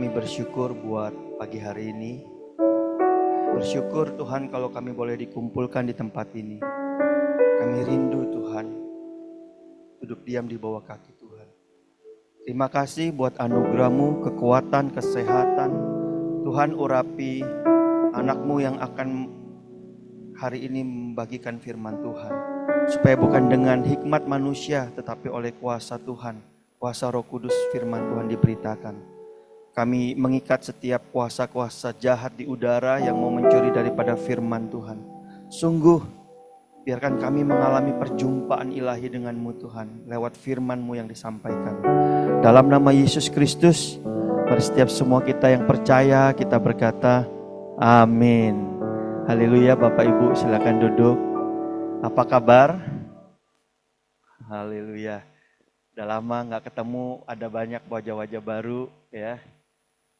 kami bersyukur buat pagi hari ini. Bersyukur Tuhan kalau kami boleh dikumpulkan di tempat ini. Kami rindu Tuhan, duduk diam di bawah kaki Tuhan. Terima kasih buat anugerah-Mu, kekuatan, kesehatan. Tuhan urapi anak-Mu yang akan hari ini membagikan firman Tuhan. Supaya bukan dengan hikmat manusia, tetapi oleh kuasa Tuhan, kuasa Roh Kudus firman Tuhan diberitakan. Kami mengikat setiap kuasa-kuasa jahat di udara yang mau mencuri daripada firman Tuhan. Sungguh, biarkan kami mengalami perjumpaan ilahi dengan-Mu Tuhan, lewat firman-Mu yang disampaikan. Dalam nama Yesus Kristus, mari setiap semua kita yang percaya, kita berkata, amin. Haleluya. Bapak Ibu silakan duduk. Apa kabar? Haleluya. Udah lama gak ketemu, ada banyak wajah-wajah baru ya.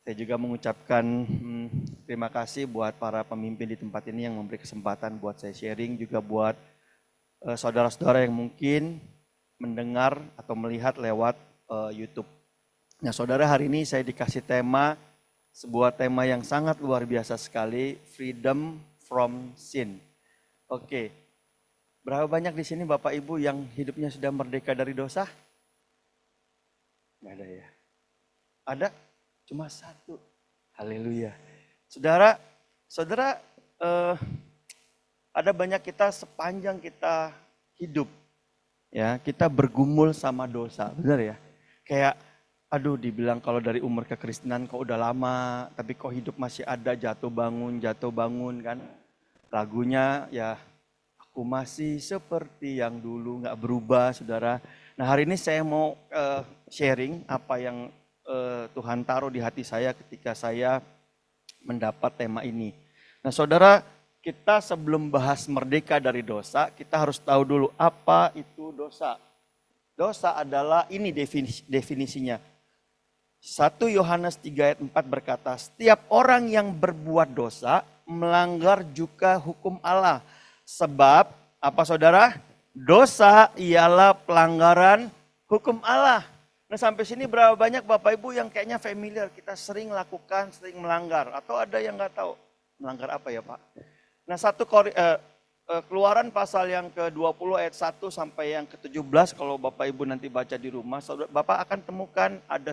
Saya juga mengucapkan terima kasih buat para pemimpin di tempat ini yang memberi kesempatan buat saya sharing, juga buat saudara-saudara yang mungkin mendengar atau melihat lewat YouTube. Nah saudara, hari ini saya dikasih tema, sebuah tema yang sangat luar biasa sekali, Freedom from Sin. Oke, berapa banyak di sini Bapak Ibu yang hidupnya sudah merdeka dari dosa? Nggak ada ya? Ada? Cuma satu. Haleluya. Saudara, ada banyak kita sepanjang kita hidup, ya kita bergumul sama dosa, benar ya? Kayak, aduh dibilang kalau dari umur kekristenan kok udah lama, tapi kok hidup masih ada jatuh bangun kan? Lagunya ya, aku masih seperti yang dulu, nggak berubah, saudara. Nah hari ini saya mau sharing apa yang Tuhan taruh di hati saya ketika saya mendapat tema ini. Nah saudara, kita sebelum bahas merdeka dari dosa, kita harus tahu dulu apa itu dosa. Dosa adalah, ini definisinya. 1 Yohanes 3 ayat 4 berkata, setiap orang yang berbuat dosa melanggar juga hukum Allah. Sebab, apa saudara? Dosa ialah pelanggaran hukum Allah. Nah sampai sini berapa banyak Bapak Ibu yang kayaknya familiar, kita sering lakukan, sering melanggar. Atau ada yang nggak tahu, melanggar apa ya Pak? Nah Keluaran pasal yang ke-20 ayat 1 sampai yang ke-17, kalau Bapak Ibu nanti baca di rumah, Bapak akan temukan ada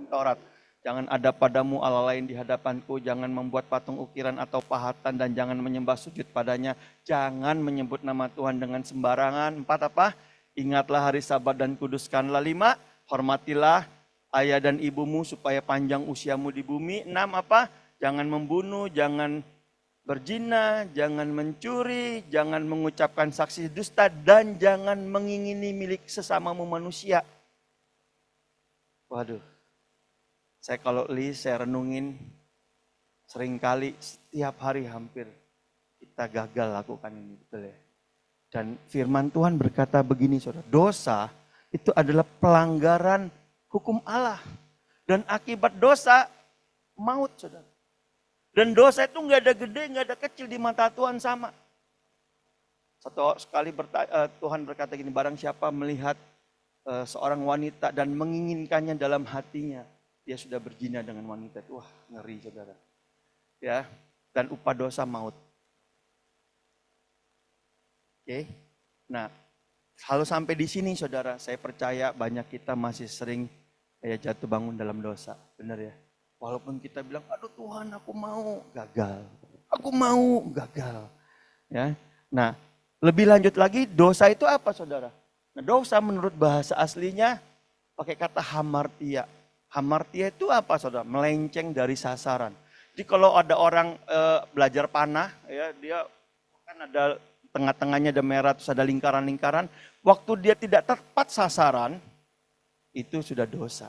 Taurat. Jangan ada padamu Allah lain di hadapanku, jangan membuat patung ukiran atau pahatan, dan jangan menyembah sujud padanya. Jangan menyebut nama Tuhan dengan sembarangan. 4 apa? Ingatlah hari Sabat dan kuduskanlah. 5, hormatilah ayah dan ibumu supaya panjang usiamu di bumi. 6 apa? Jangan membunuh, jangan berzina, jangan mencuri, jangan mengucapkan saksi dusta, dan jangan mengingini milik sesamamu manusia. Waduh, saya kalau saya renungin, seringkali setiap hari hampir kita gagal lakukan ini, betul ya. Dan firman Tuhan berkata begini saudara, dosa itu adalah pelanggaran hukum Allah. Dan akibat dosa, maut saudara. Dan dosa itu nggak ada gede, nggak ada kecil di mata Tuhan sama. Satu sekali Tuhan berkata gini, barang siapa melihat seorang wanita dan menginginkannya dalam hatinya, dia sudah berzina dengan wanita itu. Wah, ngeri saudara. Ya, dan upah dosa maut. Oke. Nah, kalau sampai di sini saudara, saya percaya banyak kita masih sering kayak jatuh bangun dalam dosa. Benar ya? Walaupun kita bilang, aduh Tuhan aku mau, gagal. Aku mau, gagal. Ya. Nah, lebih lanjut lagi, dosa itu apa saudara? Nah, dosa menurut bahasa aslinya pakai kata hamartia. Hamartia itu apa saudara? Melenceng dari sasaran. Jadi kalau ada orang belajar panah, ya dia kan ada tengah-tengahnya ada merah, terus ada lingkaran-lingkaran. Waktu dia tidak tepat sasaran, itu sudah dosa.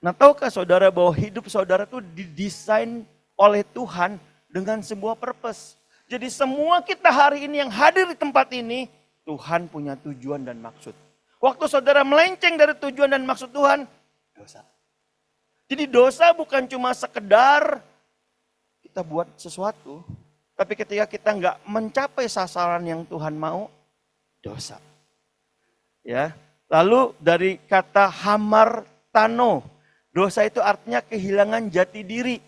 Nah tahukah saudara bahwa hidup saudara itu didesain oleh Tuhan dengan sebuah purpose. Jadi semua kita hari ini yang hadir di tempat ini, Tuhan punya tujuan dan maksud. Waktu saudara melenceng dari tujuan dan maksud Tuhan, dosa. Jadi dosa bukan cuma sekedar kita buat sesuatu, tapi ketika kita nggak mencapai sasaran yang Tuhan mau, dosa. Ya, lalu dari kata hamartano. Dosa itu artinya kehilangan jati diri.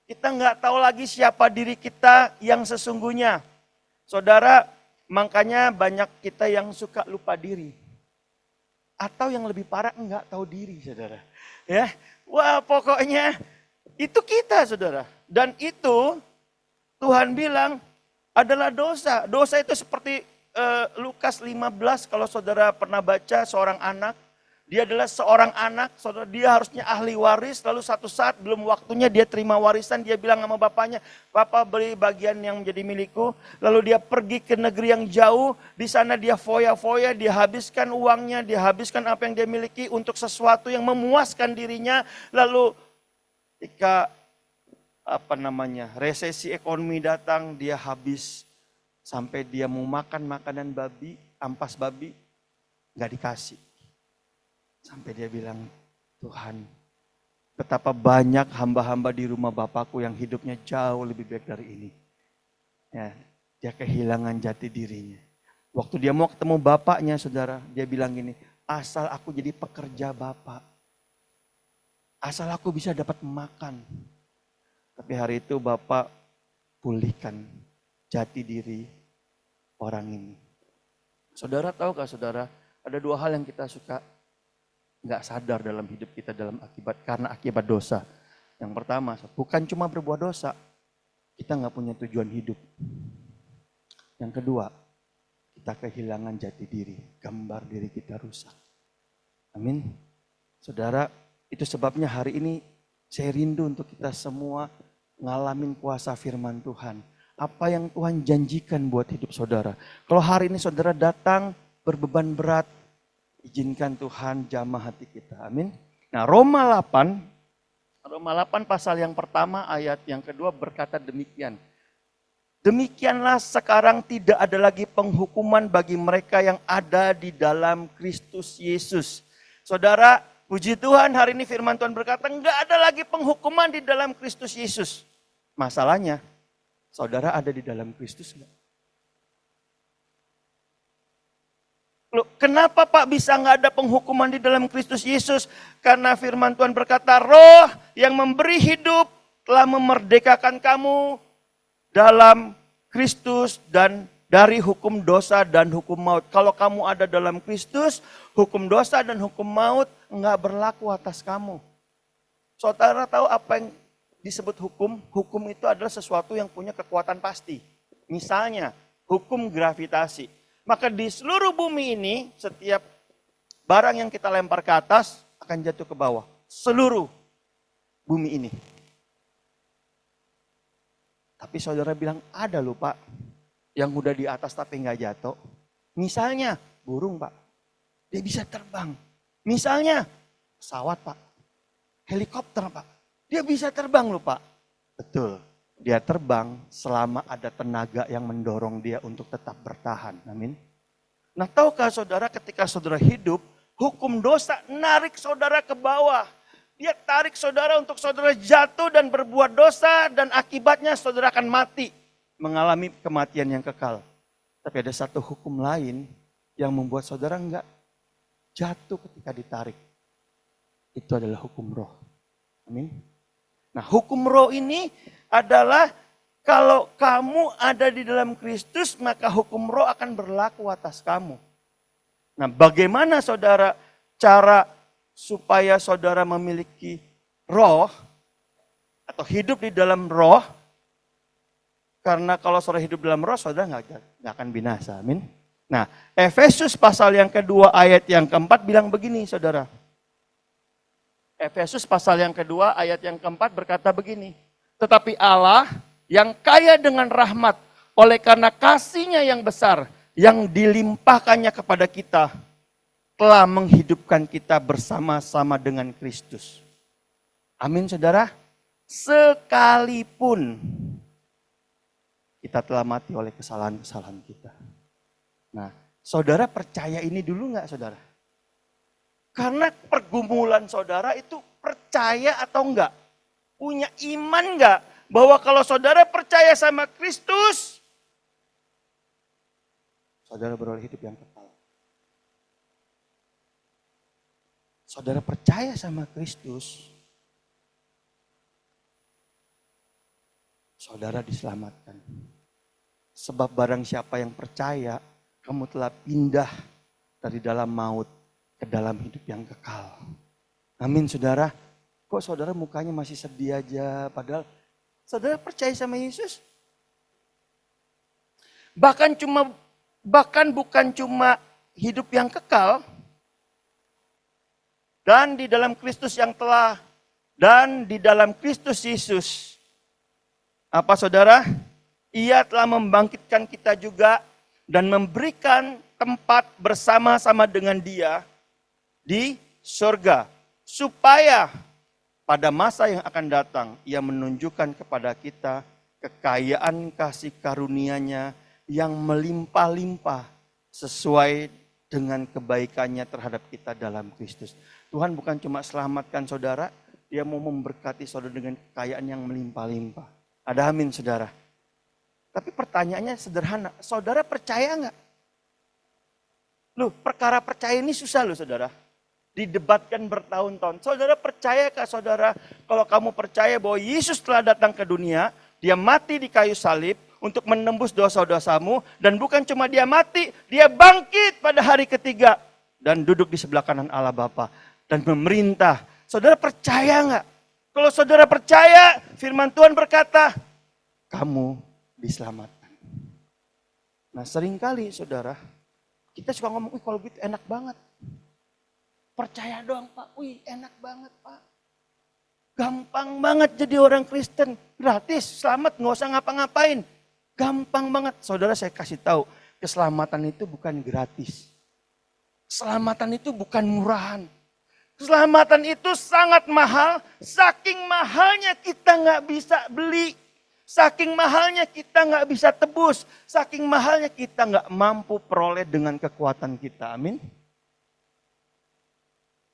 Kita nggak tahu lagi siapa diri kita yang sesungguhnya. Saudara, makanya banyak kita yang suka lupa diri. Atau yang lebih parah nggak tahu diri, saudara. Ya, wah pokoknya itu kita, saudara. Dan itu Tuhan bilang adalah dosa. Dosa itu seperti Lukas 15 kalau saudara pernah baca seorang anak. Dia adalah seorang anak, saudara, dia harusnya ahli waris, lalu satu saat belum waktunya dia terima warisan, dia bilang sama bapaknya, "Papa beri bagian yang menjadi milikku." Lalu dia pergi ke negeri yang jauh, di sana dia foya-foya, dia habiskan uangnya, dia habiskan apa yang dia miliki untuk sesuatu yang memuaskan dirinya. Lalu ketika resesi ekonomi datang, dia habis sampai dia mau makan makanan babi, ampas babi, nggak dikasih. Sampai dia bilang, "Tuhan, betapa banyak hamba-hamba di rumah Bapakku yang hidupnya jauh lebih baik dari ini." Ya, dia kehilangan jati dirinya. Waktu dia mau ketemu bapaknya, saudara, dia bilang gini, "Asal aku jadi pekerja Bapak. Asal aku bisa dapat makan." Tapi hari itu Bapak pulihkan jati diri orang ini. Saudara tahu gak saudara, ada dua hal yang kita suka nggak sadar dalam hidup kita karena akibat dosa. Yang pertama, bukan cuma berbuat dosa, kita nggak punya tujuan hidup. Yang kedua, kita kehilangan jati diri, gambar diri kita rusak. Amin. Saudara, itu sebabnya hari ini saya rindu untuk kita semua ngalamin kuasa firman Tuhan. Apa yang Tuhan janjikan buat hidup saudara. Kalau hari ini saudara datang berbeban berat, izinkan Tuhan jamah hati kita. Amin. Nah, Roma 8 pasal yang pertama ayat yang kedua berkata demikian. "Demikianlah sekarang tidak ada lagi penghukuman bagi mereka yang ada di dalam Kristus Yesus." Saudara, puji Tuhan hari ini firman Tuhan berkata enggak ada lagi penghukuman di dalam Kristus Yesus. Masalahnya, saudara ada di dalam Kristus enggak? Loh, kenapa Pak bisa nggak ada penghukuman di dalam Kristus Yesus? Karena firman Tuhan berkata, "Roh yang memberi hidup telah memerdekakan kamu dalam Kristus dan dari hukum dosa dan hukum maut." Kalau kamu ada dalam Kristus, hukum dosa dan hukum maut nggak berlaku atas kamu. Saudara tahu apa yang disebut hukum? Hukum itu adalah sesuatu yang punya kekuatan pasti. Misalnya, hukum gravitasi. Maka di seluruh bumi ini, setiap barang yang kita lempar ke atas akan jatuh ke bawah. Seluruh bumi ini. Tapi saudara bilang, ada loh Pak, yang udah di atas tapi nggak jatuh. Misalnya, burung Pak, dia bisa terbang. Misalnya, pesawat Pak, helikopter Pak, dia bisa terbang loh Pak. Betul. Dia terbang selama ada tenaga yang mendorong dia untuk tetap bertahan. Amin. Nah, tahukah saudara ketika saudara hidup, hukum dosa narik saudara ke bawah. Dia tarik saudara untuk saudara jatuh dan berbuat dosa dan akibatnya saudara akan mati. Mengalami kematian yang kekal. Tapi ada satu hukum lain yang membuat saudara enggak jatuh ketika ditarik. Itu adalah hukum roh. Amin. Nah, hukum roh ini adalah kalau kamu ada di dalam Kristus, maka hukum roh akan berlaku atas kamu. Nah, bagaimana saudara cara supaya saudara memiliki roh atau hidup di dalam roh? Karena kalau saudara hidup dalam roh, saudara nggak akan binasa. Amin. Nah, Efesus pasal yang kedua ayat yang keempat bilang begini, saudara. Efesus pasal yang kedua ayat yang keempat berkata begini. "Tetapi Allah yang kaya dengan rahmat oleh karena kasih-Nya yang besar yang dilimpahkannya kepada kita telah menghidupkan kita bersama-sama dengan Kristus." Amin saudara. Sekalipun kita telah mati oleh kesalahan-kesalahan kita. Nah, saudara percaya ini dulu nggak saudara? Karena pergumulan saudara itu percaya atau enggak? Punya iman enggak? Bahwa kalau saudara percaya sama Kristus, saudara beroleh hidup yang kekal. saudara percaya sama Kristus, saudara diselamatkan. Sebab barang siapa yang percaya, kamu telah pindah dari dalam maut ke dalam hidup yang kekal. Amin saudara. Kok saudara mukanya masih sedih aja, padahal saudara percaya sama Yesus? Bahkan bukan cuma hidup yang kekal, dan di dalam Kristus Yesus. Apa saudara? Ia telah membangkitkan kita juga dan memberikan tempat bersama-sama dengan Dia di surga. Supaya pada masa yang akan datang, Ia menunjukkan kepada kita kekayaan kasih karunia-Nya yang melimpah-limpah sesuai dengan kebaikannya terhadap kita dalam Kristus. Tuhan bukan cuma selamatkan saudara, Dia mau memberkati saudara dengan kekayaan yang melimpah-limpah. Ada amin saudara. Tapi pertanyaannya sederhana, saudara percaya nggak? Loh, perkara percaya ini susah loh saudara. Didebatkan bertahun-tahun. Saudara percayakah saudara, kalau kamu percaya bahwa Yesus telah datang ke dunia, Dia mati di kayu salib untuk menembus dosa-dosamu, dan bukan cuma Dia mati, Dia bangkit pada hari ketiga dan duduk di sebelah kanan Allah Bapa dan memerintah. Saudara percaya nggak? Kalau saudara percaya, firman Tuhan berkata, kamu diselamatkan. Nah seringkali saudara, kita suka ngomong, kalau gitu enak banget. Percaya doang Pak, enak banget Pak. Gampang banget jadi orang Kristen, gratis, selamat, nggak usah ngapa-ngapain. Gampang banget. Saudara saya kasih tahu, keselamatan itu bukan gratis. Keselamatan itu bukan murahan. Keselamatan itu sangat mahal, saking mahalnya kita nggak bisa beli. Saking mahalnya kita nggak bisa tebus. Saking mahalnya kita nggak mampu peroleh dengan kekuatan kita. Amin.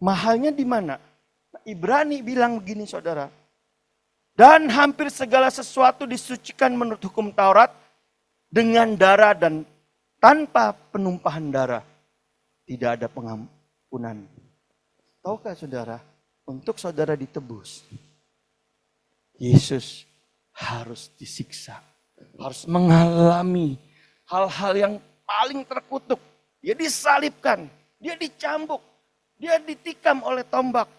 Mahalnya di mana? Ibrani bilang begini saudara. Dan hampir segala sesuatu disucikan menurut hukum Taurat dengan darah dan tanpa penumpahan darah tidak ada pengampunan. Tahukah saudara, untuk saudara ditebus, Yesus harus disiksa, harus mengalami hal-hal yang paling terkutuk. Dia disalibkan, dia dicambuk, dia ditikam oleh tombak.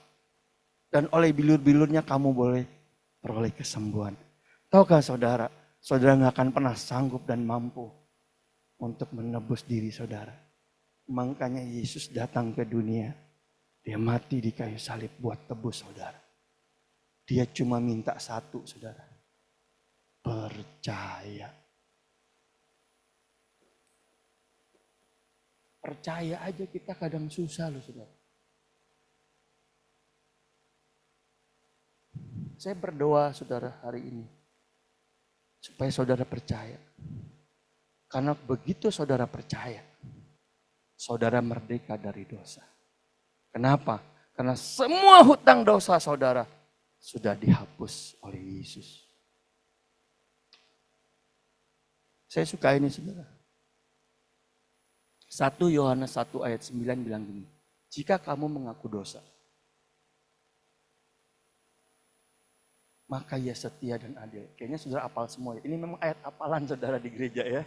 Dan oleh bilur-bilurnya kamu boleh peroleh kesembuhan. Tahukah saudara, saudara gak akan pernah sanggup dan mampu untuk menebus diri saudara. Makanya Yesus datang ke dunia. Dia mati di kayu salib buat tebus saudara. Dia cuma minta satu saudara. Percaya. Percaya aja kita kadang susah loh saudara. Saya berdoa saudara hari ini. Supaya saudara percaya. Karena begitu saudara percaya. Saudara merdeka dari dosa. Kenapa? Karena semua hutang dosa saudara sudah dihapus oleh Yesus. Saya suka ini saudara. 1 Yohanes 1 ayat 9 bilang gini. Jika kamu mengaku dosa, maka Ia setia dan adil. Kayaknya saudara hafal semua. Ini memang ayat hafalan saudara di gereja ya.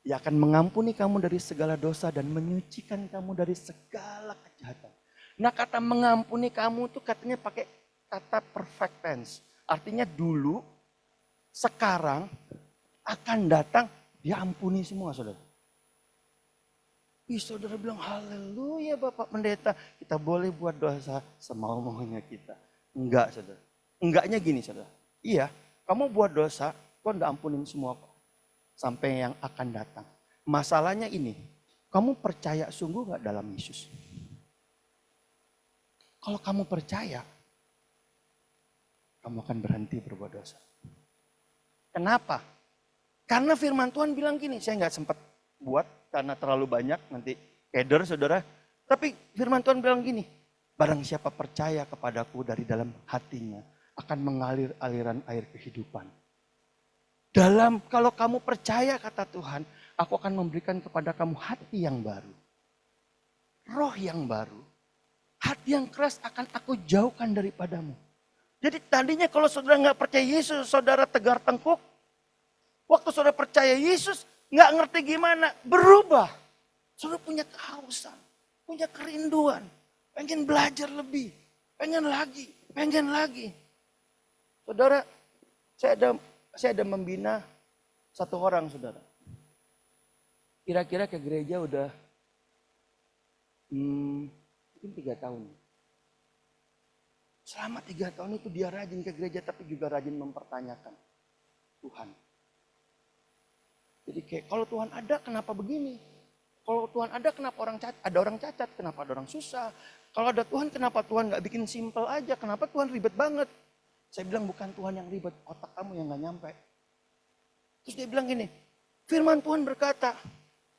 Ia akan mengampuni kamu dari segala dosa dan menyucikan kamu dari segala kejahatan. Nah kata mengampuni kamu itu katanya pakai kata perfect tense. Artinya dulu, sekarang, akan datang, Dia ampuni semua saudara. Ih saudara bilang haleluya Bapak Pendeta. Kita boleh buat dosa semau-maunya kita. Enggak saudara. Enggaknya gini saudara. Iya, kamu buat dosa, Tuhan udah ampunin semua kok. Sampai yang akan datang. Masalahnya ini, kamu percaya sungguh gak dalam Yesus? Kalau kamu percaya, kamu akan berhenti berbuat dosa. Kenapa? Karena firman Tuhan bilang gini, saya gak sempat buat karena terlalu banyak nanti keder saudara. Tapi firman Tuhan bilang gini, barang siapa percaya kepadaku dari dalam hatinya, akan mengalir aliran air kehidupan. Kalau kamu percaya kata Tuhan, aku akan memberikan kepada kamu hati yang baru. Roh yang baru. hati yang keras akan aku jauhkan daripadamu. Jadi tadinya kalau saudara nggak percaya Yesus, saudara tegar tengkuk. Waktu saudara percaya Yesus, nggak ngerti gimana, berubah. Saudara punya kehausan, punya kerinduan, pengen belajar lebih, pengen lagi. Saudara, saya ada membina satu orang, saudara. Kira-kira ke gereja udah mungkin 3 tahun. Selama 3 tahun itu dia rajin ke gereja, tapi juga rajin mempertanyakan Tuhan. Jadi kayak kalau Tuhan ada kenapa begini? Kalau Tuhan ada kenapa ada orang cacat? Kenapa ada orang susah? Kalau ada Tuhan kenapa Tuhan gak bikin simple aja? Kenapa Tuhan ribet banget? Saya bilang bukan Tuhan yang ribet, otak kamu yang gak nyampe. Terus dia bilang gini, firman Tuhan berkata,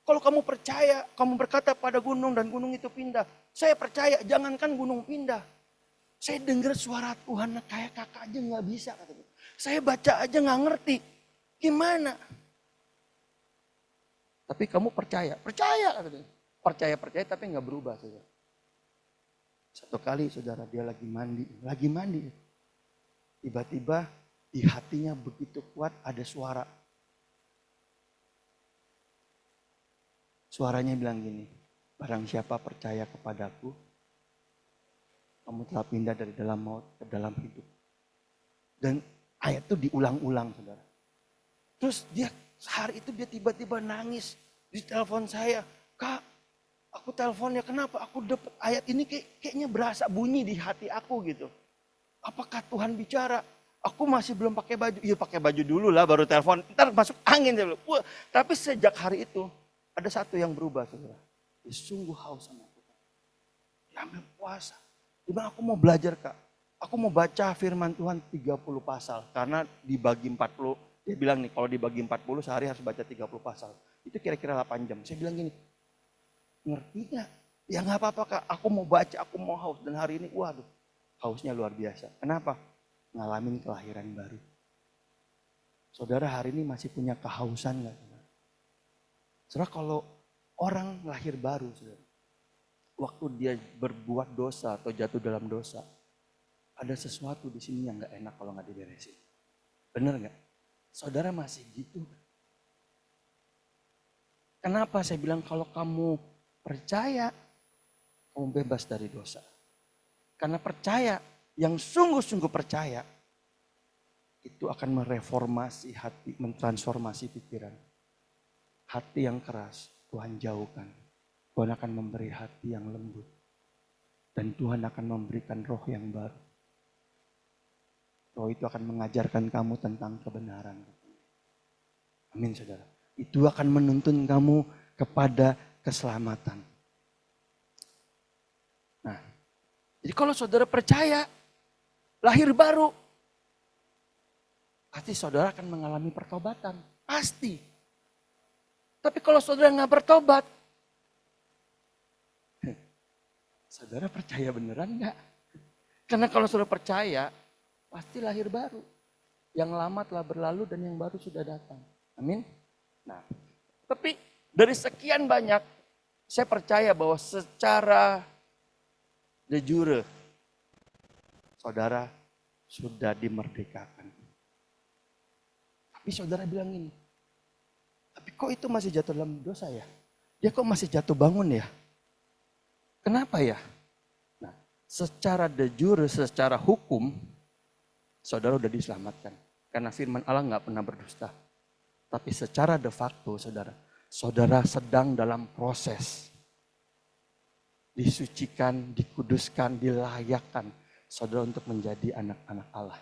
kalau kamu percaya, kamu berkata pada gunung dan gunung itu pindah. Saya percaya, jangankan gunung pindah. Saya dengar suara Tuhan kayak kakak aja gak bisa. Katanya. Saya baca aja gak ngerti. Gimana? Tapi kamu percaya katanya. Percaya tapi nggak berubah saudara. Satu kali saudara dia lagi mandi. Tiba-tiba di hatinya begitu kuat ada suara. Suaranya bilang gini, barang siapa percaya kepadaku, kamu telah pindah dari dalam maut ke dalam hidup. Dan ayat itu diulang-ulang saudara. Terus dia hari itu dia tiba-tiba nangis di telepon saya. Kak, aku teleponnya kenapa? Aku dapat ayat ini kayaknya berasa bunyi di hati aku gitu. Apakah Tuhan bicara? Aku masih belum pakai baju. Iya pakai baju dulu lah baru telepon. Ntar masuk angin. Wah, tapi sejak hari itu ada satu yang berubah saudara. Dia sungguh haus sama Tuhan. Dia ambil puasa. Dia bilang aku mau belajar kak. Aku mau baca firman Tuhan 30 pasal. Karena dibagi 40. Dia bilang nih, kalau dibagi 40 sehari harus baca 30 pasal. Itu kira-kira 8 jam. Saya bilang gini, ngerti gak? Ya gak apa-apa kak, aku mau baca, aku mau haus. Dan hari ini, waduh, hausnya luar biasa. Kenapa? Ngalamin kelahiran baru. Saudara hari ini masih punya kehausan gak? Saudara kalau orang lahir baru, saudara, waktu dia berbuat dosa atau jatuh dalam dosa, ada sesuatu di sini yang gak enak kalau gak diberesin. Bener gak? Saudara masih gitu. Kenapa saya bilang kalau kamu percaya, kamu bebas dari dosa. Karena percaya, yang sungguh-sungguh percaya, itu akan mereformasi hati, mentransformasi pikiran. Hati yang keras, Tuhan jauhkan. Tuhan akan memberi hati yang lembut. Dan Tuhan akan memberikan roh yang baru. Roh itu akan mengajarkan kamu tentang kebenaran. Amin saudara. Itu akan menuntun kamu kepada keselamatan. Nah, jadi kalau saudara percaya, lahir baru, pasti saudara akan mengalami pertobatan. Pasti. Tapi kalau saudara nggak bertobat, saudara percaya beneran nggak? Karena kalau saudara percaya, pasti lahir baru. Yang lama telah berlalu dan yang baru sudah datang. Amin. Nah, tapi dari sekian banyak, saya percaya bahwa secara de jure, saudara sudah dimerdekakan. Tapi saudara bilang ini, tapi kok itu masih jatuh dalam dosa ya? Dia kok masih jatuh bangun ya? Kenapa ya? Nah, secara de jure, secara hukum, saudara udah diselamatkan. Karena firman Allah nggak pernah berdusta. Tapi secara de facto saudara sedang dalam proses. Disucikan, dikuduskan, dilayakkan. Saudara untuk menjadi anak-anak Allah.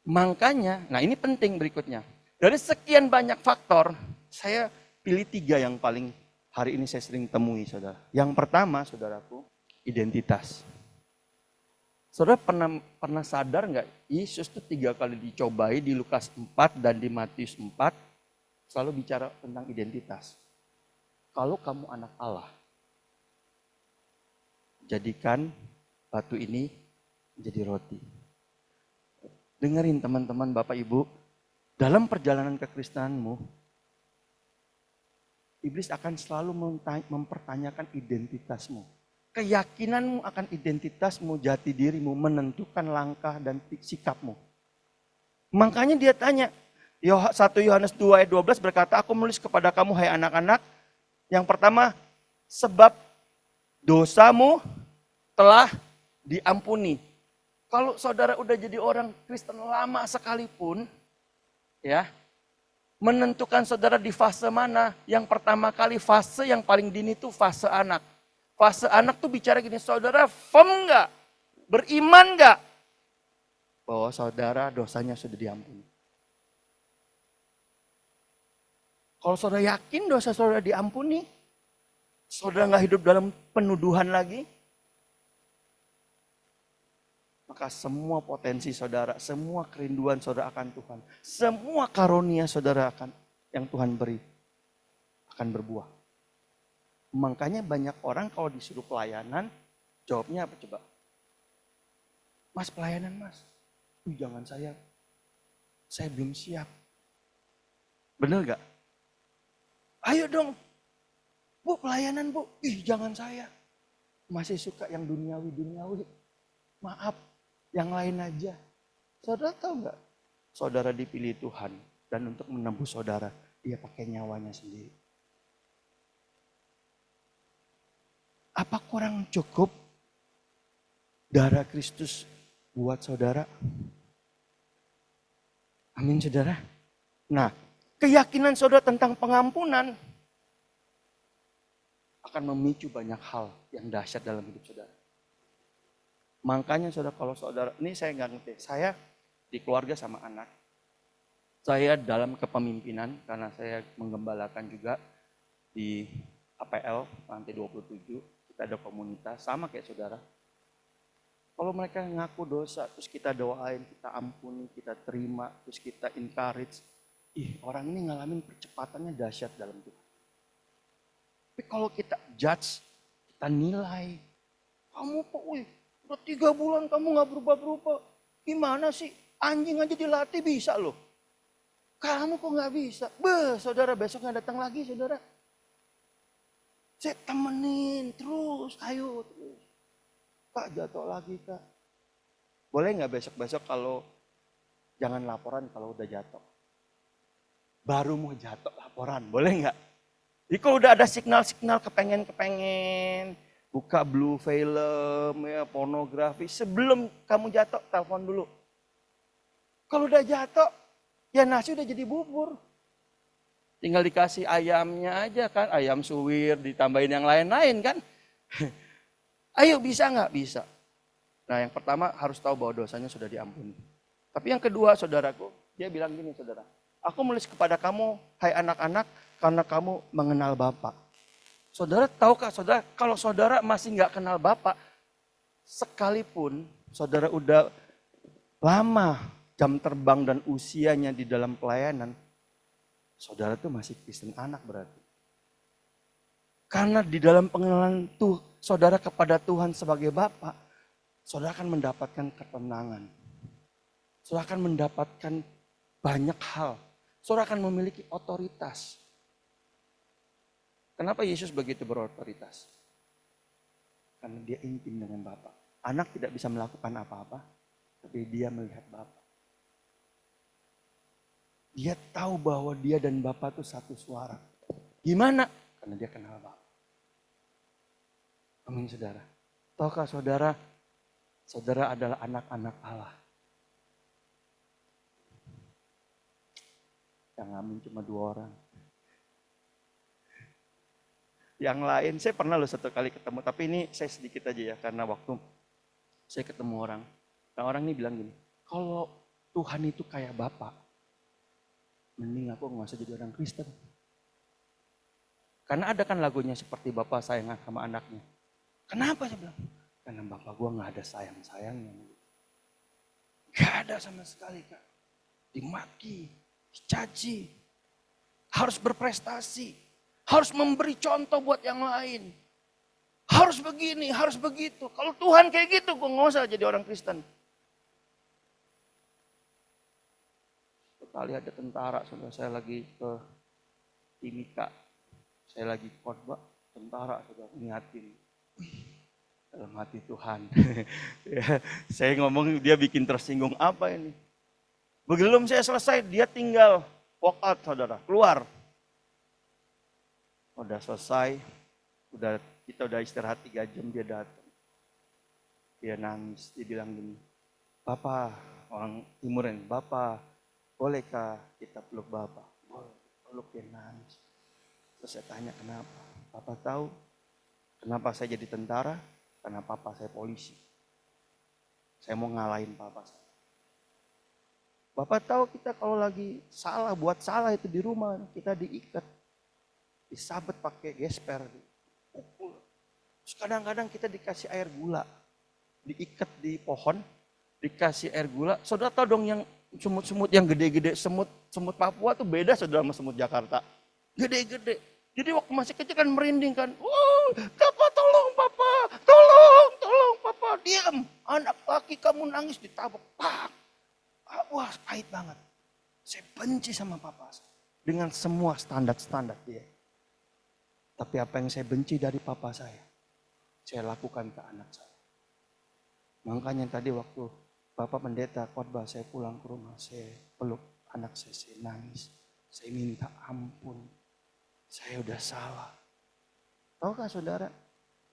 Makanya, nah ini penting berikutnya. Dari sekian banyak faktor, saya pilih 3 yang paling hari ini saya sering temui saudara. Yang pertama saudaraku, identitas. Saudara pernah sadar nggak Yesus itu 3 kali dicobai di Lukas 4 dan di Matius 4 selalu bicara tentang identitas. Kalau kamu anak Allah, jadikan batu ini menjadi roti. Dengerin teman-teman Bapak Ibu, dalam perjalanan kekristenanmu, iblis akan selalu mempertanyakan identitasmu. Keyakinanmu akan identitasmu, jati dirimu menentukan langkah dan sikapmu. Makanya dia tanya, 1 Yohanes 2 ayat 12 berkata, aku menulis kepada kamu hai anak-anak. Yang pertama, sebab dosamu telah diampuni. Kalau saudara udah jadi orang Kristen lama sekalipun, ya, menentukan saudara di fase mana. Yang pertama kali fase yang paling dini itu fase anak. Fase anak tuh bicara gini, saudara firm nggak? Beriman nggak? Bahwa saudara dosanya sudah diampuni. Kalau saudara yakin dosa saudara diampuni, saudara nggak hidup dalam penuduhan lagi, maka semua potensi saudara, semua kerinduan saudara akan Tuhan, semua karunia saudara akan yang Tuhan beri akan berbuah. Makanya banyak orang kalau disuruh pelayanan, jawabnya apa coba? Mas pelayanan mas, jangan saya belum siap. Bener gak? Ayo dong, bu pelayanan bu, jangan saya. Masih suka yang duniawi. Maaf, yang lain aja. Saudara tahu gak? Saudara dipilih Tuhan dan untuk menembus saudara, dia pakai nyawanya sendiri. Apa kurang cukup darah Kristus buat saudara? Amin saudara. Nah, keyakinan saudara tentang pengampunan akan memicu banyak hal yang dahsyat dalam hidup saudara. Makanya saudara, kalau saudara, ini saya nggak ngerti, saya di keluarga sama anak, saya dalam kepemimpinan karena saya menggembalakan juga di APL lantai 27, kita ada komunitas sama kayak saudara. Kalau mereka ngaku dosa, terus kita doain, kita ampuni, kita terima, terus kita encourage, orang ini ngalamin percepatannya dahsyat dalam Tuhan. Tapi kalau kita judge, kita nilai, kamu kok, udah 3 bulan kamu gak berubah-berubah, gimana sih? Anjing aja dilatih bisa loh. Kamu kok gak bisa? Saudara besoknya datang lagi saudara. Saya temenin terus, ayo terus. Kak jatuh lagi kak. Boleh gak besok-besok kalau jangan laporan kalau udah jatuh. Baru mau jatuh laporan, boleh gak? Jadi kalau udah ada signal-signal kepengen, buka blue film, ya, pornografi, sebelum kamu jatuh, telepon dulu. Kalau udah jatuh, ya nasi udah jadi bubur. Tinggal dikasih ayamnya aja kan, ayam suwir, ditambahin yang lain-lain kan. Ayo bisa nggak? Bisa. Nah yang pertama harus tahu bahwa dosanya sudah diampuni. Tapi yang kedua saudaraku, dia bilang gini saudara. Aku menulis kepada kamu, hai anak-anak, karena kamu mengenal Bapa. Saudara tahukah saudara, kalau saudara masih nggak kenal Bapa, sekalipun saudara udah lama jam terbang dan usianya di dalam pelayanan, saudara tuh masih Kristen anak berarti. Karena di dalam pengenalan tuh saudara kepada Tuhan sebagai Bapa, saudara akan mendapatkan ketenangan. Saudara akan mendapatkan banyak hal. Saudara akan memiliki otoritas. Kenapa Yesus begitu berotoritas? Karena dia intim dengan Bapa. Anak tidak bisa melakukan apa-apa, tapi dia melihat Bapa. Dia tahu bahwa dia dan Bapa itu satu suara. Gimana? Karena dia kenal Bapa. Amin saudara. Tahukah saudara, saudara adalah anak-anak Allah. Yang amin cuma 2 orang. Yang lain, saya pernah loh 1 kali ketemu, tapi ini saya sedikit aja ya, karena waktu saya ketemu orang. Nah orang ini bilang gini, kalau Tuhan itu kayak Bapak, mending aku gak usah jadi orang Kristen. Karena ada kan lagunya seperti Bapak sayang sama anaknya. Kenapa saya bilang? Karena Bapak gue gak ada sayang-sayangnya. Gak ada sama sekali kak. Dimaki, dicaci, harus berprestasi. Harus memberi contoh buat yang lain. Harus begini, harus begitu. Kalau Tuhan kayak gitu, gue gak usah jadi orang Kristen. Sekali ada tentara, saudara, saya lagi ke Timika. Saya lagi khotbah, tentara saudara ingatin. dalam hati Tuhan. Ya, saya ngomong dia bikin tersinggung apa ini. Belum saya selesai, dia tinggal walk out saudara, keluar. Udah selesai, kita udah istirahat 3 jam, dia datang. Dia nangis, dia bilang gini, Bapak, orang timur ini, Bapak, bolehkah kita peluk Bapak? Boleh, peluk, dia nangis. Terus saya tanya kenapa? Bapak tahu kenapa saya jadi tentara? Karena papa saya polisi. Saya mau ngalahin papa saya. Bapak tahu kita kalau lagi salah, buat salah itu di rumah, kita diikat. Disabet pakai gesper. Pukul. Terus kadang-kadang kita dikasih air gula. Diikat di pohon, dikasih air gula. Saudara tahu dong yang semut-semut yang gede-gede, semut Papua tuh beda saudara sama semut Jakarta. Gede-gede. Jadi waktu masih kecil kan merinding kan. Papa tolong Papa, tolong Papa. Diam, anak laki kamu nangis ditabok. Pak. Wah pahit banget. Saya benci sama Papa. Dengan semua standar-standar dia. Tapi apa yang saya benci dari Papa saya lakukan ke anak saya. Makanya tadi waktu Bapak pendeta khotbah, saya pulang ke rumah, saya peluk anak saya nangis. Saya minta ampun. Saya udah salah. Tahukah saudara,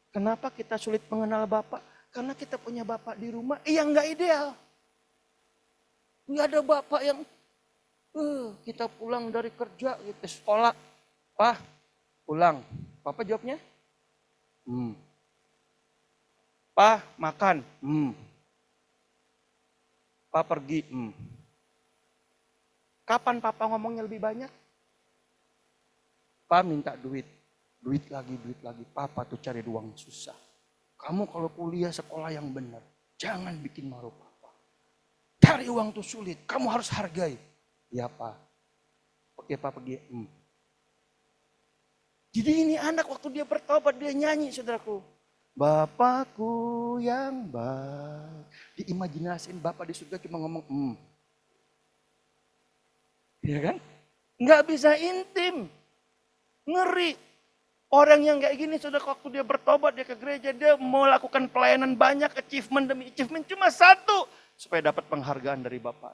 kenapa kita sulit mengenal Bapak? Karena kita punya Bapak di rumah yang gak ideal. Gak ada Bapak yang kita pulang dari kerja, kita sekolah. Pak, pulang. Papa jawabnya? Pak, makan. Pak pergi. Kapan Papa ngomongnya lebih banyak? Pak minta duit. Duit lagi. Papa tuh cari uang susah. Kamu kalau kuliah sekolah yang benar. Jangan bikin malu Papa. Cari uang tuh sulit. Kamu harus hargai. Ya Pak. Oke Pak pergi. Jadi ini anak waktu dia bertobat dia nyanyi saudaraku. Bapakku yang baik. Diimajinasiin Bapak di surga cuma ngomong Iya kan? Nggak bisa intim. Ngeri. Orang yang kayak gini sudah waktu dia bertobat, dia ke gereja, dia mau lakukan pelayanan banyak, achievement demi achievement, cuma satu. Supaya dapat penghargaan dari Bapak.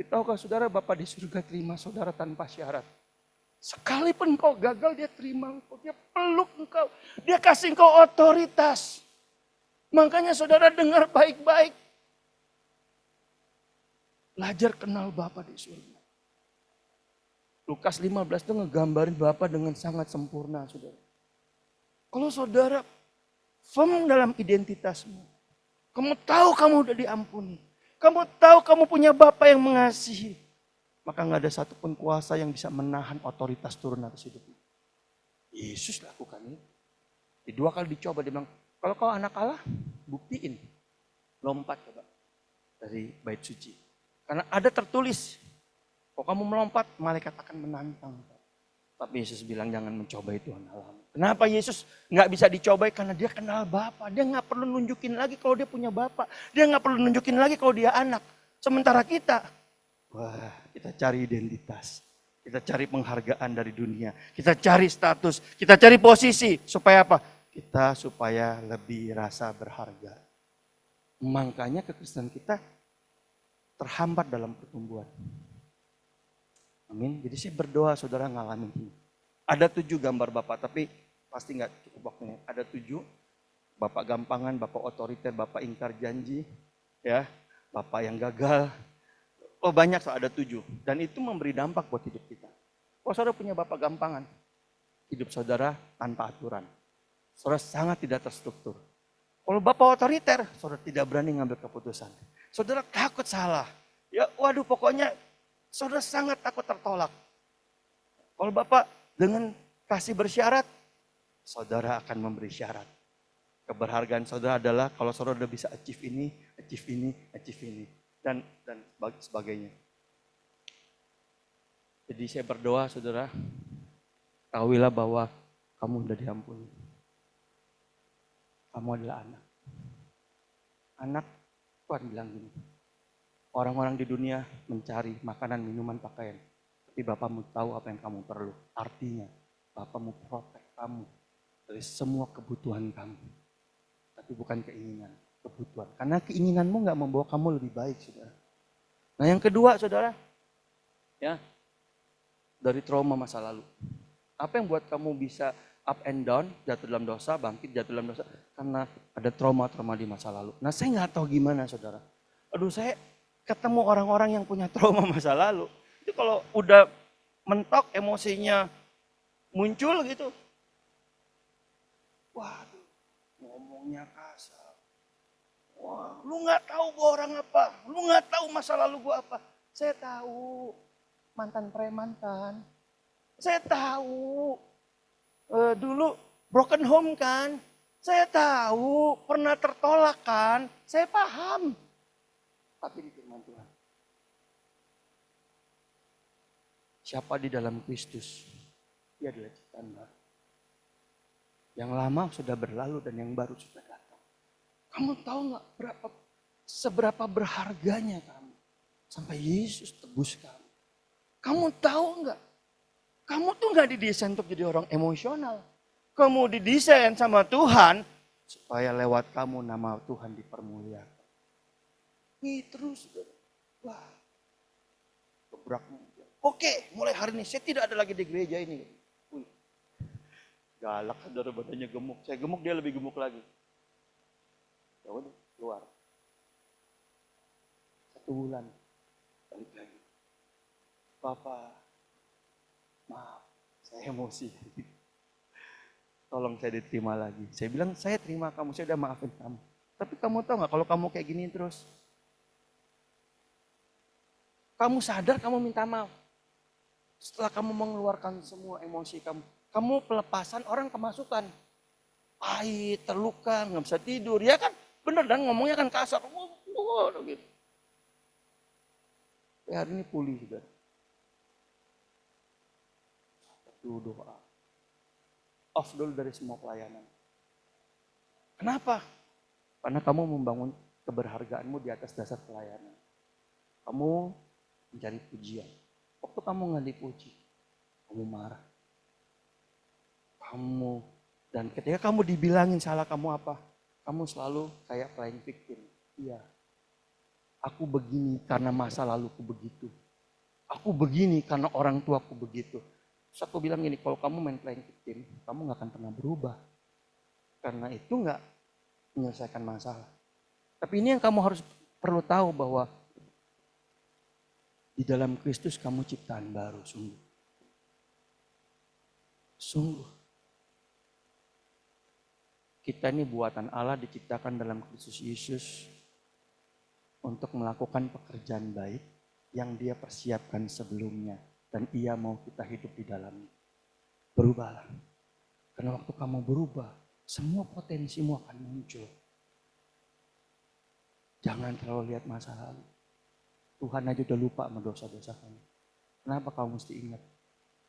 Tahukah saudara, Bapak di surga terima saudara tanpa syarat. Sekalipun kau gagal, dia terima engkau, dia peluk engkau, dia kasih engkau otoritas. Makanya saudara dengar baik-baik. Belajar kenal Bapa di surga. Lukas 15 itu ngegambarin Bapa dengan sangat sempurna, saudara. Kalau saudara firm dalam identitasmu, kamu tahu kamu udah diampuni, kamu tahu kamu punya Bapa yang mengasihi, maka nggak ada satupun kuasa yang bisa menahan otoritas turun atas hidupmu. Yesus lakukan ini. Di 2 kali dicoba, dia bilang, kalau kau anak Allah, buktiin. Lompat coba dari bait suci. Karena ada tertulis, kalau kamu melompat, malaikat akan menantang. Tapi Yesus bilang jangan mencobai Tuhan Allahmu. Kenapa Yesus nggak bisa dicobai? Karena dia kenal Bapa. Dia nggak perlu nunjukin lagi kalau dia punya Bapa. Dia nggak perlu nunjukin lagi kalau dia anak. Sementara kita, wah kita cari identitas. Kita cari penghargaan dari dunia. Kita cari status. Kita cari posisi. Supaya apa? Kita supaya lebih rasa berharga. Makanya kekristenan kita terhambat dalam pertumbuhan. Amin. Jadi saya berdoa saudara ngalamin ini. Ada 7 gambar Bapak, tapi pasti nggak cukup waktunya. Ada 7. Bapak gampangan, Bapak otoriter, Bapak ingkar janji, ya, Bapak yang gagal. Oh banyak, ada 7. Dan itu memberi dampak buat hidup kita. Kalau saudara punya Bapak gampangan, hidup saudara tanpa aturan. Saudara sangat tidak terstruktur. Kalau Bapak otoriter, saudara tidak berani ngambil keputusan. Saudara takut salah. Ya waduh pokoknya saudara sangat takut tertolak. Kalau Bapak dengan kasih bersyarat, saudara akan memberi syarat. Keberhargaan saudara adalah kalau saudara udah bisa achieve ini, dan sebagainya. Jadi saya berdoa saudara, tahuilah bahwa kamu sudah diampuni. Kamu adalah anak. Anak, Tuhan bilang gini, orang-orang di dunia mencari makanan, minuman, pakaian. Tapi Bapamu tahu apa yang kamu perlu. Artinya, Bapamu protect kamu dari semua kebutuhan kamu. tapi bukan keinginan, kebutuhan. Karena keinginanmu nggak membawa kamu lebih baik, saudara. Nah yang kedua, saudara, ya dari trauma masa lalu. Apa yang buat kamu bisa up and down, jatuh dalam dosa, bangkit, jatuh dalam dosa? Karena ada trauma-trauma di masa lalu. Nah saya nggak tahu gimana, saudara. Aduh, saya ketemu orang-orang yang punya trauma masa lalu. Itu kalau udah mentok emosinya muncul gitu. Waduh, ngomongnya kasar. Wah, lu nggak tahu gua orang apa, lu nggak tahu masa lalu gua apa. Saya tahu, mantan preman kan. Saya tahu, dulu broken home kan. Saya tahu, pernah tertolak kan. Saya paham. Tapi di firman Tuhan, siapa di dalam Kristus, dia adalah ciptaan baru. Yang lama sudah berlalu dan yang baru sudah datang. Kamu tahu nggak seberapa berharganya kamu sampai Yesus tebus kamu? Kamu tahu nggak? Kamu tuh nggak didesain untuk jadi orang emosional. Kamu didesain sama Tuhan supaya lewat kamu nama Tuhan dipermuliakan. Ini terus, wah, gebrakmu. Oke, mulai hari ini saya tidak ada lagi di gereja ini. Wih, galak, saudara, badannya gemuk. Saya gemuk, dia lebih gemuk lagi. Ya udah, keluar. 1 bulan, balik lagi. Bapak, maaf, saya emosi. Tolong saya diterima lagi. Saya bilang, saya terima kamu, saya udah maafin kamu. Tapi kamu tahu nggak kalau kamu kayak gini terus, kamu sadar kamu minta maaf. Setelah kamu mengeluarkan semua emosi kamu, kamu pelepasan, orang kemasukan. Pahit, terluka, nggak bisa tidur. Ya kan, bener dan ngomongnya kan kasar. Gitu. Ya, hari ini pulih juga. Satu doa. Off dulu dari semua pelayanan. Kenapa? Karena kamu membangun keberhargaanmu di atas dasar pelayanan. Kamu mencari pujian. Waktu kamu nggak dipuji, kamu marah. Dan ketika kamu dibilangin salah kamu apa, kamu selalu kayak playing victim. Iya, aku begini karena masa laluku begitu. Aku begini karena orang tuaku begitu. Terus aku bilang gini, kalau kamu main playing victim, kamu nggak akan pernah berubah. Karena itu nggak menyelesaikan masalah. Tapi ini yang kamu harus perlu tahu bahwa di dalam Kristus kamu ciptaan baru, sungguh. Sungguh. Kita ini buatan Allah diciptakan dalam Kristus Yesus untuk melakukan pekerjaan baik yang Dia persiapkan sebelumnya. Dan Ia mau kita hidup di dalamnya. Berubahlah. Karena waktu kamu berubah, semua potensimu akan muncul. Jangan terlalu lihat masa lalu. Tuhan aja udah lupa sama dosa-dosa kamu. Kenapa kamu mesti ingat?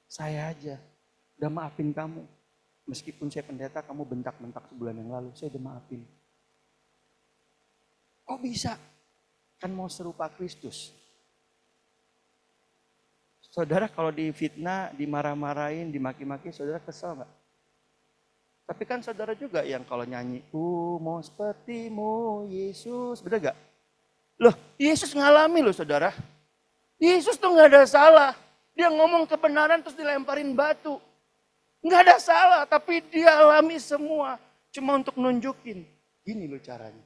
Saya aja udah maafin kamu. Meskipun saya pendeta, kamu bentak-bentak sebulan yang lalu, saya udah maafin. Kok bisa? Kan mau serupa Kristus. Saudara kalau difitnah, dimarah-marahin, dimaki-maki, saudara kesel nggak? Tapi kan saudara juga yang kalau nyanyi, mau sepertimu Yesus, bener gak? Loh, Yesus ngalami loh saudara. Yesus tuh nggak ada salah. Dia ngomong kebenaran terus dilemparin batu. Nggak ada salah, tapi dia alami semua. Cuma untuk nunjukin, gini loh caranya.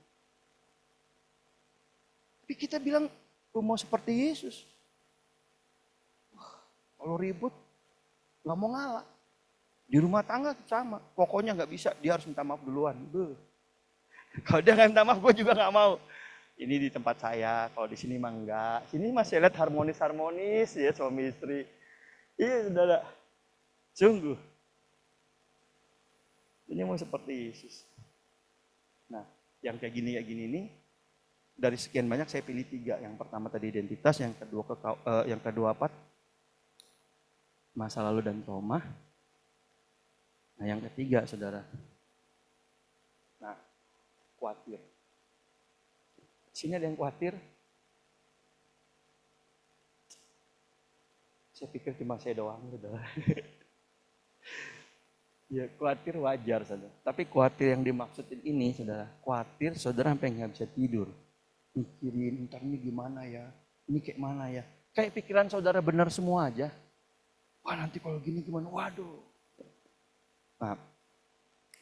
Tapi kita bilang, mau seperti Yesus. Kalau ribut, nggak mau ngalah. Di rumah tangga sama, pokoknya nggak bisa, dia harus minta maaf duluan. Kalau dia nggak minta maaf, gue juga nggak mau. Ini di tempat saya, kalau di sini mah enggak. Sini masih lihat harmonis-harmonis ya suami istri. Iya saudara, sungguh. Ini mau seperti Yesus. Nah, yang kayak gini nih, dari sekian banyak saya pilih 3. Yang pertama tadi identitas, yang kedua apa? Masa lalu dan trauma. Nah, yang ketiga, saudara. Nah, khawatir. Sini ada yang khawatir. Saya pikir cuma saya doang, saudara. Ya khawatir wajar saudara. Tapi khawatir yang dimaksudin ini saudara. Khawatir saudara sampai nggak bisa tidur. Mikirin ntar ini gimana ya. Ini kayak mana ya. Kayak pikiran saudara benar semua aja. Wah nanti kalau gini gimana. Waduh. Nah,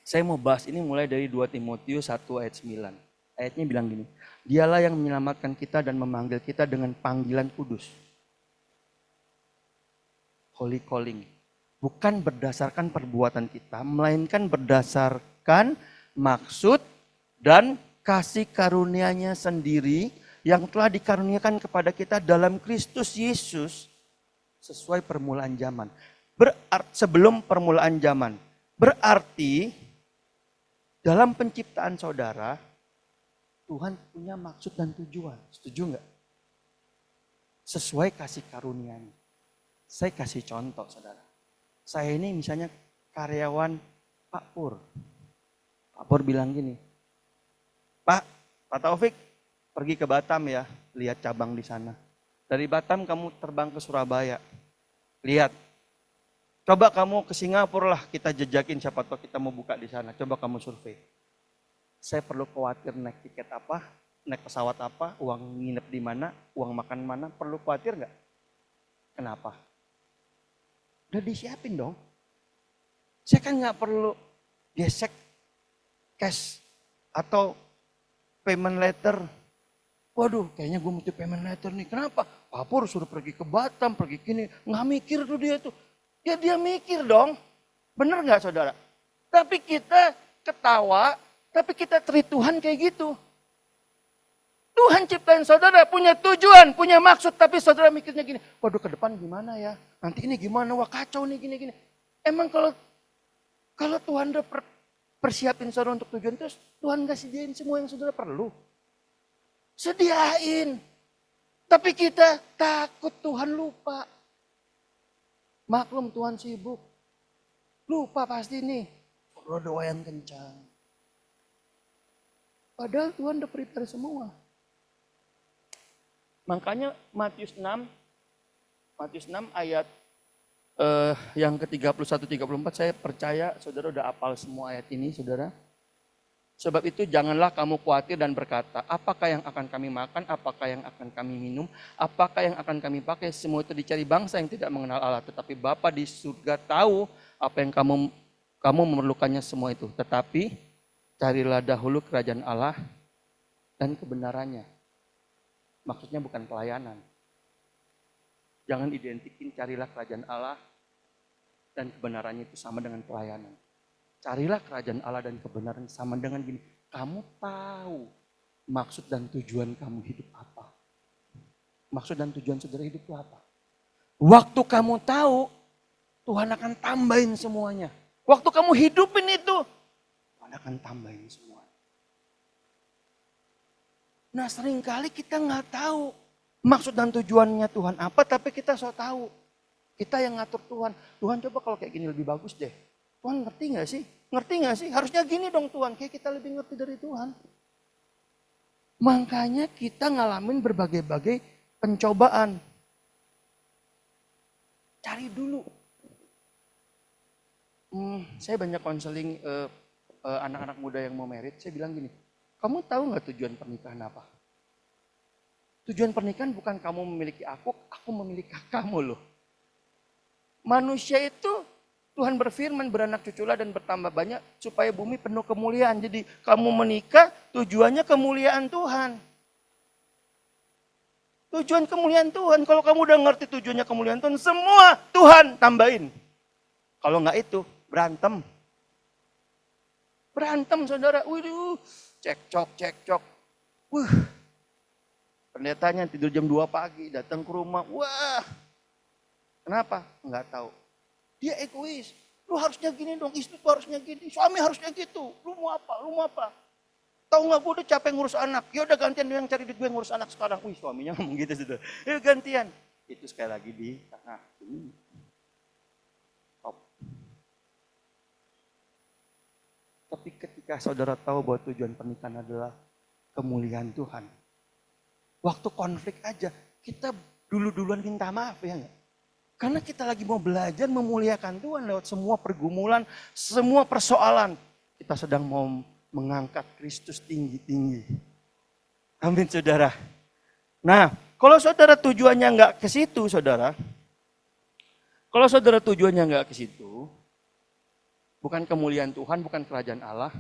saya mau bahas ini mulai dari 2 Timotius 1 ayat 9. Ayatnya bilang gini. Dialah yang menyelamatkan kita dan memanggil kita dengan panggilan kudus. Holy calling. Bukan berdasarkan perbuatan kita, melainkan berdasarkan maksud dan kasih karunia-Nya sendiri yang telah dikaruniakan kepada kita dalam Kristus Yesus sesuai permulaan zaman. Sebelum permulaan zaman. Berarti dalam penciptaan saudara, Tuhan punya maksud dan tujuan. Setuju nggak? Sesuai kasih karunia-Nya. Saya kasih contoh saudara. Saya ini misalnya karyawan Pak Pur. Pak Pur bilang gini, Pak Taufik pergi ke Batam ya, lihat cabang di sana. Dari Batam kamu terbang ke Surabaya, lihat. Coba kamu ke Singapura lah, kita jejakin siapa tahu kita mau buka di sana. Coba kamu survei. Saya perlu khawatir naik tiket apa, naik pesawat apa, uang nginep di mana, uang makan mana, perlu khawatir nggak? Kenapa? Udah disiapin dong. Saya kan nggak perlu gesek cash atau payment letter. Waduh, kayaknya gue mesti payment letter nih. Kenapa? Pak Pur suruh pergi ke Batam, pergi gini. Nggak mikir tuh dia tuh. Ya dia mikir dong. Bener nggak saudara? Tapi kita ketawa, tapi kita treat Tuhan kayak gitu. Tuhan ciptain saudara, punya tujuan, punya maksud, tapi saudara mikirnya gini, waduh ke depan gimana ya, nanti ini gimana, wah kacau nih gini-gini. Emang kalau Tuhan udah persiapin saudara untuk tujuan, terus Tuhan gak sediain semua yang saudara perlu. Sediain. Tapi kita takut Tuhan lupa. Maklum Tuhan sibuk. Lupa pasti nih, saudara doa yang kencang. Padahal Tuhan udah prepare semua. Makanya Matius 6 ayat yang ke-31-34 saya percaya saudara udah hafal semua ayat ini saudara. Sebab itu janganlah kamu khawatir dan berkata, apakah yang akan kami makan, apakah yang akan kami minum, apakah yang akan kami pakai, semua itu dicari bangsa yang tidak mengenal Allah. Tetapi Bapa di surga tahu apa yang kamu memerlukannya semua itu. Tetapi carilah dahulu kerajaan Allah dan kebenarannya. Maksudnya bukan pelayanan. Jangan identikin carilah kerajaan Allah dan kebenarannya itu sama dengan pelayanan. Carilah kerajaan Allah dan kebenaran sama dengan gini. Kamu tahu maksud dan tujuan kamu hidup apa. Maksud dan tujuan saudara hidup itu apa. Waktu kamu tahu, Tuhan akan tambahin semuanya. Waktu kamu hidupin itu, Tuhan akan tambahin semua. Nah seringkali kita nggak tahu maksud dan tujuannya Tuhan apa, tapi kita so tahu. Kita yang ngatur Tuhan. Tuhan coba kalau kayak gini lebih bagus deh. Tuhan ngerti nggak sih? Ngerti nggak sih? Harusnya gini dong Tuhan. Kayak kita lebih ngerti dari Tuhan. Makanya kita ngalamin berbagai-bagai pencobaan. Cari dulu. Saya banyak konseling anak-anak muda yang mau merit. Saya bilang gini. Kamu tahu nggak tujuan pernikahan apa? Tujuan pernikahan bukan kamu memiliki aku memiliki kamu loh. Manusia itu Tuhan berfirman beranak cuculah dan bertambah banyak supaya bumi penuh kemuliaan. Jadi kamu menikah tujuannya kemuliaan Tuhan. Tujuan kemuliaan Tuhan. Kalau kamu udah ngerti tujuannya kemuliaan Tuhan, semua Tuhan tambahin. Kalau nggak itu berantem. Berantem saudara. Waduh. Cekcok. Pendetanya tidur jam 2 pagi, datang ke rumah. Wah. Kenapa? Enggak tahu. Dia egois. Lu harusnya gini dong, istri tuh harusnya gini, suami harusnya gitu. Lu mau apa? Tahu nggak gue udah capek ngurus anak. Ya udah gantian yang cari duit gue ngurus anak sekarang. Wih, suaminya ngomong gitu sudah. Ya gantian. Itu sekali lagi di tengah. Tapi ketika saudara tahu bahwa tujuan pernikahan adalah kemuliaan Tuhan. Waktu konflik aja, kita duluan minta maaf ya enggak? Karena kita lagi mau belajar memuliakan Tuhan lewat semua pergumulan, semua persoalan. Kita sedang mau mengangkat Kristus tinggi-tinggi. Amin saudara. Nah, kalau saudara tujuannya nggak ke situ saudara. Kalau saudara tujuannya nggak ke situ, bukan kemuliaan Tuhan, bukan kerajaan Allah,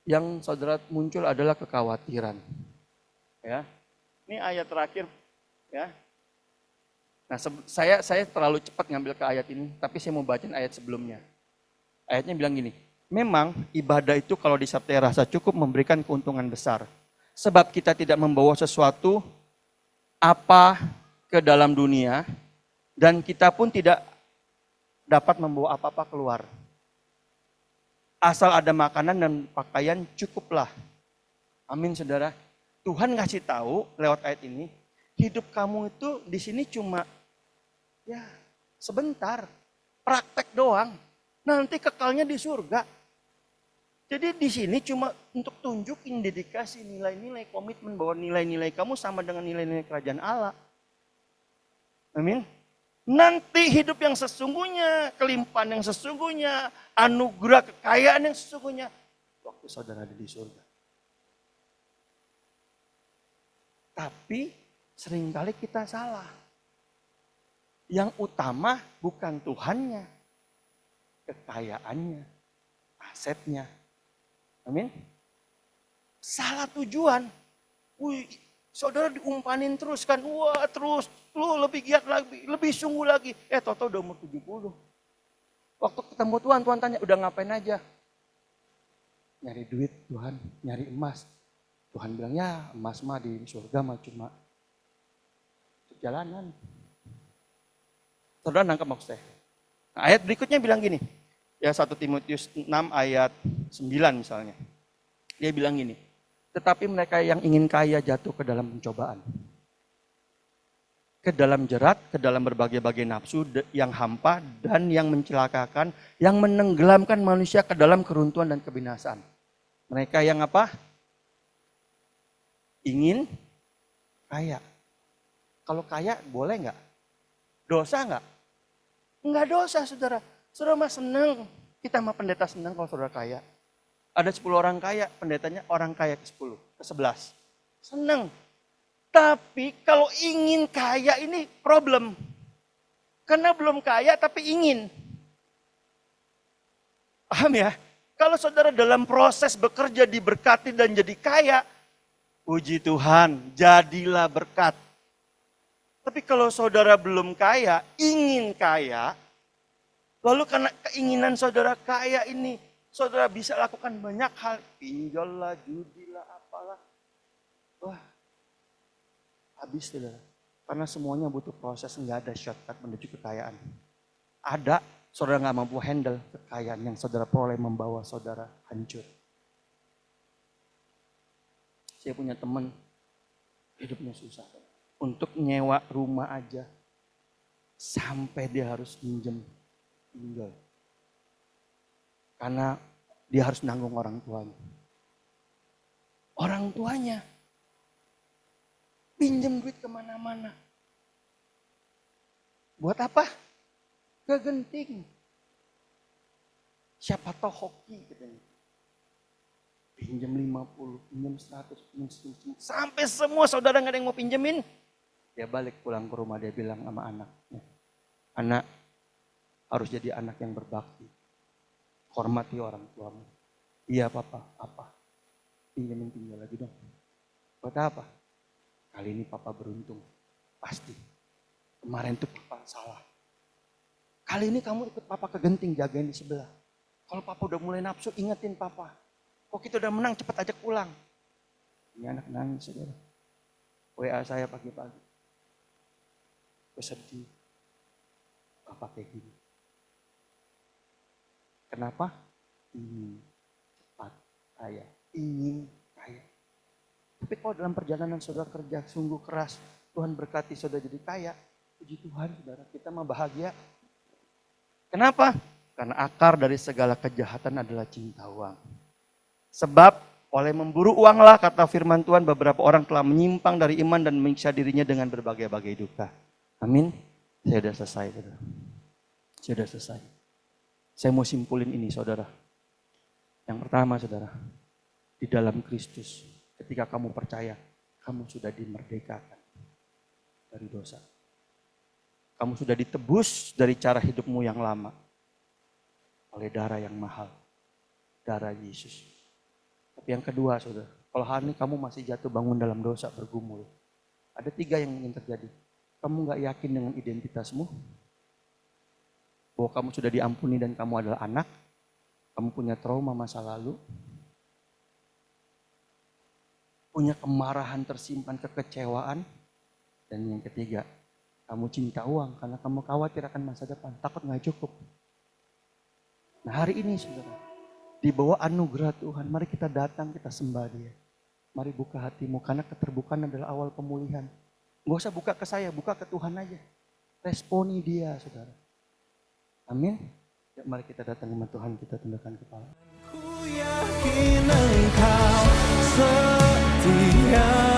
yang saudara muncul adalah kekhawatiran. Ya, ini ayat terakhir, ya. Nah, saya terlalu cepat ngambil ke ayat ini, tapi saya mau bacain ayat sebelumnya. Ayatnya bilang gini, memang ibadah itu kalau disertai rasa cukup memberikan keuntungan besar. Sebab kita tidak membawa sesuatu apa ke dalam dunia, dan kita pun tidak dapat membawa apa-apa keluar. Asal ada makanan dan pakaian cukuplah. Amin saudara. Tuhan ngasih tahu lewat ayat ini, hidup kamu itu di sini cuma ya sebentar, praktek doang. Nanti kekalnya di surga. Jadi di sini cuma untuk tunjukin dedikasi, nilai-nilai, komitmen bahwa nilai-nilai kamu sama dengan nilai-nilai kerajaan Allah. Amin. Nanti hidup yang sesungguhnya, kelimpahan yang sesungguhnya, anugerah kekayaan yang sesungguhnya, waktu saudara ada di surga. Tapi seringkali kita salah. Yang utama bukan Tuhannya, kekayaannya, asetnya. Amin. Salah tujuan. Wih, saudara diumpanin terus kan, wah terus, lu lebih giat lagi, lebih sungguh lagi. Toto udah umur 70. Waktu ketemu Tuhan, Tuhan tanya, udah ngapain aja? Nyari duit Tuhan, nyari emas. Tuhan bilang, ya emas mah di surga mah cuma jalanan. Saudara nangkep maksud saya? Nah, ayat berikutnya bilang gini, ya 1 Timotius 6 ayat 9 misalnya. Dia bilang gini, tetapi mereka yang ingin kaya jatuh ke dalam pencobaan. Ke dalam jerat, ke dalam berbagai-bagai nafsu yang hampa dan yang mencelakakan, yang menenggelamkan manusia ke dalam keruntuhan dan kebinasaan. Mereka yang apa? Ingin kaya. Kalau kaya boleh nggak? Dosa nggak? Nggak dosa saudara. Saudara mah senang. Kita mah pendeta senang kalau saudara kaya. Ada 10 orang kaya, pendetanya orang kaya ke-10, ke-11. Senang. Tapi kalau ingin kaya ini problem. Karena belum kaya tapi ingin. Paham ya? Kalau saudara dalam proses bekerja diberkati dan jadi kaya, puji Tuhan, jadilah berkat. Tapi kalau saudara belum kaya, ingin kaya, lalu karena keinginan saudara kaya ini, saudara bisa lakukan banyak hal, pinjol lah, judi lah, apalah. Wah, habis saudara. Karena semuanya butuh proses, nggak ada shortcut menuju kekayaan. Ada, saudara nggak mampu handle kekayaan yang saudara peroleh membawa saudara hancur. Saya punya teman, hidupnya susah. Untuk nyewa rumah aja, sampai dia harus minjem pinjol. Karena dia harus nanggung orang tuanya. Orang tuanya pinjem duit kemana-mana. Buat apa? Kegenting. Siapa tahu hoki katanya. Pinjam 50, pinjam 100, pinjam 100. Sampai semua saudara gak ada yang mau pinjemin. Dia balik pulang ke rumah, dia bilang sama anaknya. Anak harus jadi anak yang berbakti. Hormati orang tuamu. Iya papa, apa? Pinjemin pinjol lagi dong. Buat apa? Kali ini papa beruntung. Pasti. Kemarin tuh papa salah. Kali ini kamu ikut papa ke genting, jagain di sebelah. Kalau papa udah mulai nafsu, ingetin papa. Kok kita udah menang, cepat ajak pulang. Ini anak nangis saudara. WA saya pagi-pagi. Gue sedih. Papa kayak gini. Kenapa? Ingin cepat kaya. Ingin kaya. Tapi kalau dalam perjalanan saudara kerja sungguh keras, Tuhan berkati saudara jadi kaya. Puji Tuhan saudara, kita mah bahagia. Kenapa? Karena akar dari segala kejahatan adalah cinta uang. Sebab oleh memburu uanglah, kata firman Tuhan, beberapa orang telah menyimpang dari iman dan menyiksa dirinya dengan berbagai-bagai duka. Amin. Saya sudah selesai, saudara. Saya sudah selesai. Saya mau simpulin ini, saudara. Yang pertama, saudara, di dalam Kristus, ketika kamu percaya, kamu sudah dimerdekakan dari dosa. Kamu sudah ditebus dari cara hidupmu yang lama oleh darah yang mahal, darah Yesus. Tapi yang kedua, saudara, kalau hari ini kamu masih jatuh bangun dalam dosa, bergumul, ada 3 yang ingin terjadi. Kamu gak yakin dengan identitasmu, bahwa kamu sudah diampuni dan kamu adalah anak, kamu punya trauma masa lalu, punya kemarahan tersimpan, kekecewaan, dan yang ketiga, kamu cinta uang karena kamu khawatir akan masa depan, takut gak cukup. Nah hari ini saudara, di bawah anugerah Tuhan, mari kita datang, kita sembah Dia. Mari buka hatimu, karena keterbukaan adalah awal pemulihan. Gak usah buka ke saya, buka ke Tuhan aja. Responi Dia saudara. Amin. Ya, mari kita datang ke Tuhan, kita tundukkan kepala. Ku yakin Engkau setia.